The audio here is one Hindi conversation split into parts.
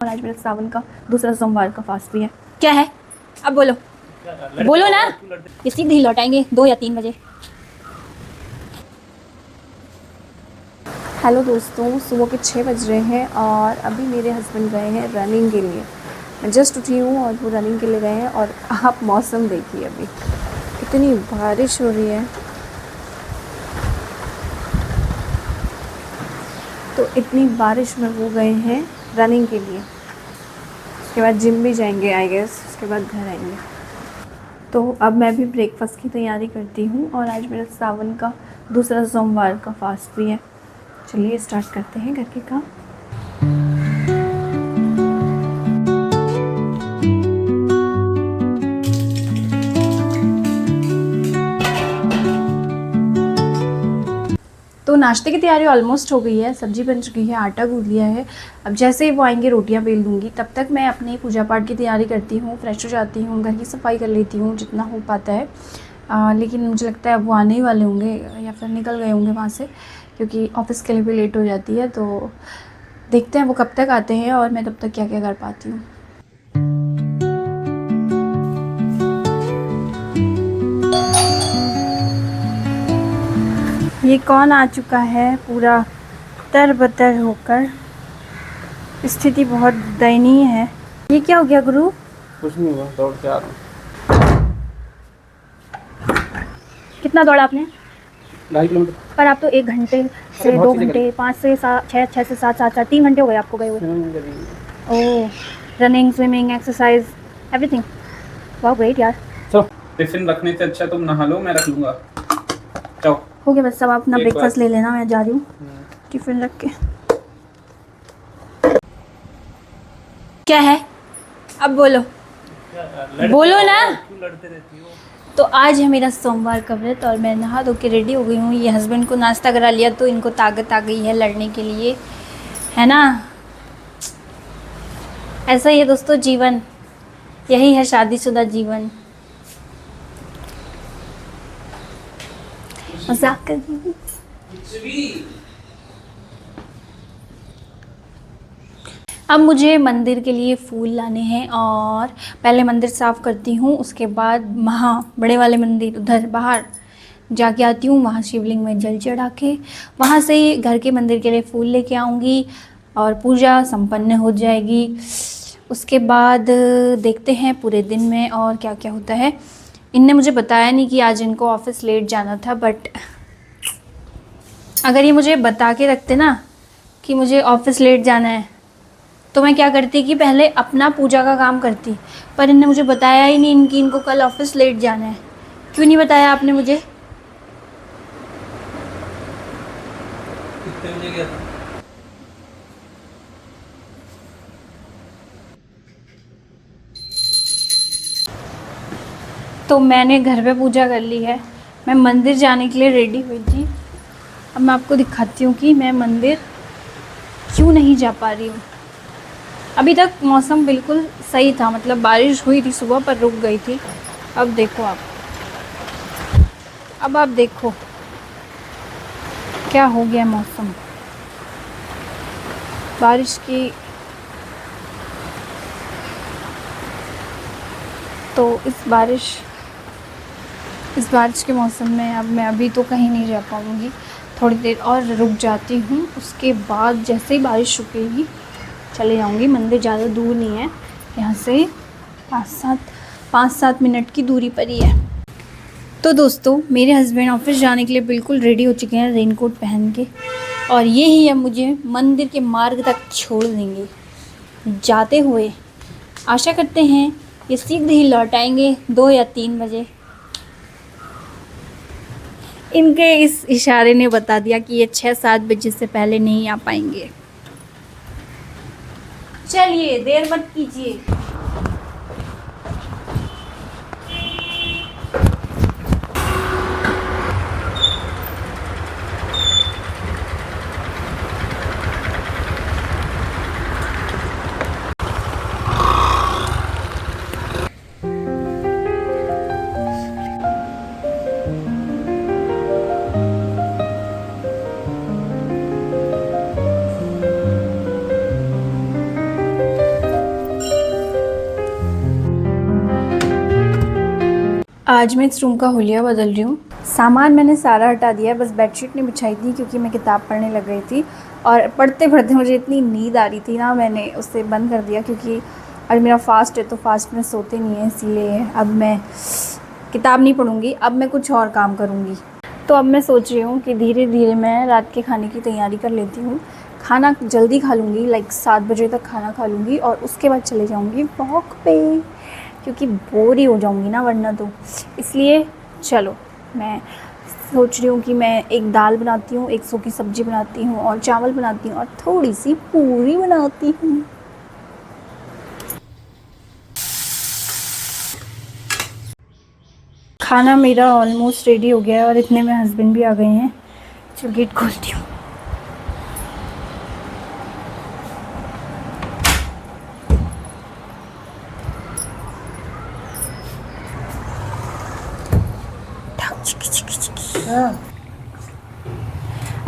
और आज मेरा सावन का दूसरा सोमवार का फास्ट भी है। क्या है अब बोलो, बोलो ना। ये सीधे ही लौटाएंगे 2 या 3 बजे। हेलो दोस्तों, सुबह के 6 बज रहे हैं और अभी मेरे हस्बैंड गए हैं रनिंग के लिए। मैं जस्ट उठी हूँ और वो रनिंग के लिए गए हैं। और आप मौसम देखिए, अभी इतनी बारिश हो रही है। तो इतनी बारिश में वो गए हैं रनिंग के लिए। उसके बाद जिम भी जाएंगे आई गेस, उसके बाद घर आएंगे। तो अब मैं भी ब्रेकफास्ट की तैयारी करती हूँ और आज मेरा सावन का दूसरा सोमवार का फास्ट भी है। चलिए स्टार्ट करते हैं घर के काम। तो नाश्ते की तैयारी ऑलमोस्ट हो गई है, सब्जी बन चुकी है, आटा गूंद लिया है। अब जैसे ही वो आएंगे रोटियां बेल दूंगी। तब तक मैं अपनी पूजा पाठ की तैयारी करती हूँ, फ्रेश हो जाती हूँ, घर की सफाई कर लेती हूँ जितना हो पाता है। लेकिन मुझे लगता है वो आने ही वाले होंगे या फिर निकल गए होंगे वहाँ से, क्योंकि ऑफ़िस के लिए भी लेट हो जाती है। तो देखते हैं वो कब तक आते हैं और मैं तब तक क्या क्या कर पाती हूँ। ये कौन आ चुका है पूरा तरबतर होकर। स्थिति बहुत दयनीय है। ये क्या हो गया गुरु? कुछ नहीं हुआ, दौड़ के आ रहा हूँ। कितना दौड़ा आपने? 2.5 किलोमीटर। पर आप तो 1 घंटे से 2 घंटे, 5 से 7, 6 से 7, 7, 3 घंटे हो गए आपको गए हुए। ओह, रनिंग, स्विमिंग, एक्सरसाइज, एवरीथिंग। वाह ग्रेट यार। चलो, टिफिन रखने से अच्छा तुम नहा लो, मैं रख लूँगा। चलो हो गया बस, अब आप अपना एक ब्रेकफास्ट बार ले लेना, मैं जा रही हूँ टिफिन रख के। क्या है अब बोलो, बोलो ना। क्यों लड़ते रहती हो? तो आज है मेरा सोमवार का व्रत और मैं नहा धो के रेडी हो गई हूँ। ये हस्बैंड को नाश्ता करा लिया तो इनको ताकत आ गई है लड़ने के लिए, है ना। ऐसा ही है दोस्तों जीवन, यही है शादीशुदा जीवन। मजाक कर रही हूँ। अब मुझे मंदिर के लिए फूल लाने हैं और पहले मंदिर साफ़ करती हूँ, उसके बाद वहाँ बड़े वाले मंदिर उधर बाहर जाके आती हूँ। वहाँ शिवलिंग में जल चढ़ा के वहाँ से ही घर के मंदिर के लिए फूल लेके आऊँगी और पूजा संपन्न हो जाएगी। उसके बाद देखते हैं पूरे दिन में और क्या क्या होता है। इनने मुझे बताया नहीं कि आज इनको ऑफ़िस लेट जाना था, बट अगर ये मुझे बता के रखते ना कि मुझे ऑफ़िस लेट जाना है तो मैं क्या करती कि पहले अपना पूजा का काम करती। पर इनने मुझे बताया ही नहीं इनको कल ऑफ़िस लेट जाना है। क्यों नहीं बताया आपने मुझे? कितने बजे गया था? तो मैंने घर पे पूजा कर ली है, मैं मंदिर जाने के लिए रेडी हुई थी। अब मैं आपको दिखाती हूँ कि मैं मंदिर क्यों नहीं जा पा रही हूँ। अभी तक मौसम बिल्कुल सही था, मतलब बारिश हुई थी सुबह पर रुक गई थी। अब देखो अब आप देखो क्या हो गया मौसम, बारिश की। तो इस बारिश के मौसम में अब मैं अभी तो कहीं नहीं जा पाऊँगी, थोड़ी देर और रुक जाती हूँ। उसके बाद जैसे ही बारिश रुकेगी चले जाऊँगी मंदिर। ज़्यादा दूर नहीं है, यहाँ से 5-7 मिनट की दूरी पर ही है। तो दोस्तों मेरे हस्बैंड ऑफिस जाने के लिए बिल्कुल रेडी हो चुके हैं रेनकोट पहन के, और ये ही अब मुझे मंदिर के मार्ग तक छोड़ देंगे जाते हुए। आशा करते हैं ये शीघ्र ही लौट आएंगे 2 या 3 बजे। इनके इस इशारे ने बता दिया कि ये 6-7 बजे से पहले नहीं आ पाएंगे। चलिए देर मत कीजिए। आज मैं इस रूम का हुलिया बदल रही हूँ। सामान मैंने सारा हटा दिया है, बस बेडशीट नहीं बिछाई थी क्योंकि मैं किताब पढ़ने लग गई थी और पढ़ते पढ़ते मुझे इतनी नींद आ रही थी ना, मैंने उसे बंद कर दिया क्योंकि आज मेरा फास्ट है तो फास्ट में सोते नहीं है, इसीलिए अब मैं किताब नहीं पढ़ूँगी, अब मैं कुछ और काम करूँगी। तो अब मैं सोच रही हूँ कि धीरे धीरे मैं रात के खाने की तैयारी कर लेती हूँ। खाना जल्दी खा लूँगी, लाइक 7 बजे तक खाना खा लूँगी और उसके बाद चले जाऊँगी वॉक पे, क्योंकि बोर ही हो जाऊँगी ना वरना तो। इसलिए चलो मैं सोच रही हूँ कि मैं एक दाल बनाती हूँ, एक सूखी सब्ज़ी बनाती हूँ और चावल बनाती हूँ और थोड़ी सी पूरी बनाती हूँ। खाना मेरा ऑलमोस्ट रेडी हो गया है और इतने में हस्बैंड भी आ गए हैं। चलो गेट खोलती हूँ।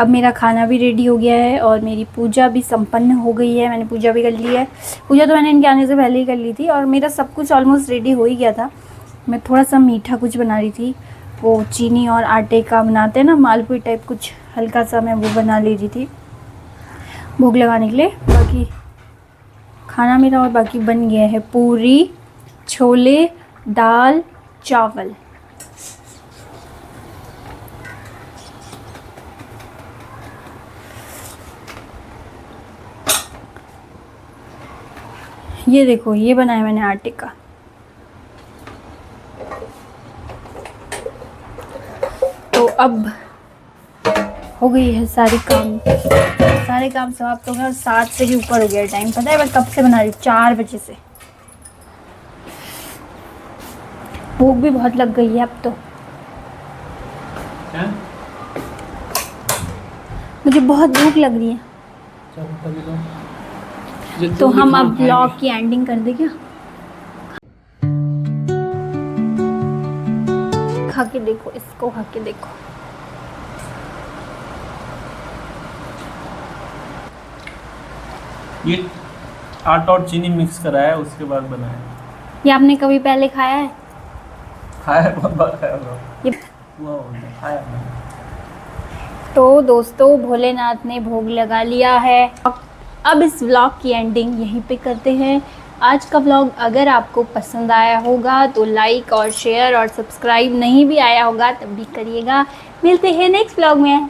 अब मेरा खाना भी रेडी हो गया है और मेरी पूजा भी संपन्न हो गई है। मैंने पूजा भी कर ली है। पूजा तो मैंने इनके आने से पहले ही कर ली थी और मेरा सब कुछ ऑलमोस्ट रेडी हो ही गया था। मैं थोड़ा सा मीठा कुछ बना रही थी, वो चीनी और आटे का बनाते हैं ना, मालपुई टाइप कुछ हल्का सा, मैं वो बना ले रही थी भोग लगाने के लिए। बाकी खाना मेरा और बाकी बन गया है, पूरी, छोले, दाल, चावल। ये देखो, ये बनाया मैंने आटे का। तो अब हो गई है सारे काम समाप्त हो गए और 7 से भी ऊपर हो गया टाइम। पता है मैं कब से बना रही हूँ? 4 बजे से। भूख भी बहुत लग गई है अब तो। क्या? मुझे बहुत भूख लग रही है। तो हम अब ब्लॉग की एंडिंग कर दें क्या? खा के देखो, इसको खा के देखो। ये आटा और चीनी मिक्स कराया उसके बाद बनाया। ये आपने कभी पहले खाया है? खाया, बहुत बार खाया होगा। ये खाया मैंने। तो दोस्तों, भोलेनाथ ने भोग लगा लिया है। अब इस व्लॉग की एंडिंग यहीं पे करते हैं। आज का व्लॉग अगर आपको पसंद आया होगा तो लाइक और शेयर और सब्सक्राइब, नहीं भी आया होगा तब भी करिएगा। मिलते हैं नेक्स्ट व्लॉग में।